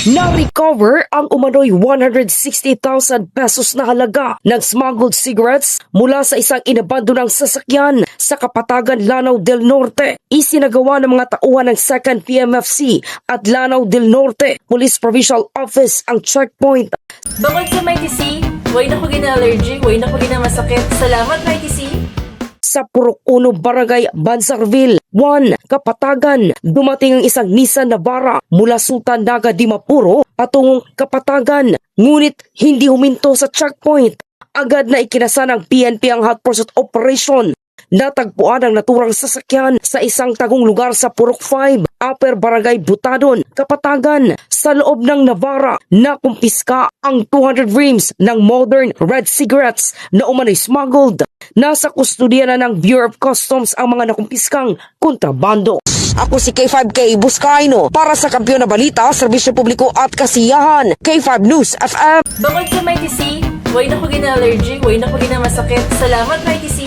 Na-recover ang umano'y 160,000 pesos na halaga ng smuggled cigarettes mula sa isang inabandonang sasakyan sa Kapatagan, Lanao del Norte. Isinagawa ng mga tauhan ng 2nd PMFC at Lanao del Norte Police Provincial Office ang checkpoint. Bukod sa Mighty C, way na ko gina-allergy, way na ko gina-masakit. Salamat, Mighty C. Sa Purok 1 Barangay Bansarville, 1, Kapatagan, dumating ang isang Nissan Navara mula Sultan Naga Dimapuro patungong Kapatagan. Ngunit hindi huminto sa checkpoint. Agad na ikinasa ng PNP ang hot pursuit operation. Natagpuan ang naturang sasakyan sa isang tagong lugar sa Purok 5, Upper Barangay Butadon, Kapatagan. Sa loob ng Navara, nakumpiska ang 200 reams ng modern red cigarettes na umano'y smuggled. Nasa kustodiya na ng Bureau of Customs ang mga nakumpiskang kontrabando. Ako si K5K Buscaino para sa Kampiyon na Balita, Serbisyo Publiko at Kasiyahan, K5 News FM. Bukod sa Mighty C, way na ko gina-allergy, way na ko gina-masakit. Salamat, Mighty C.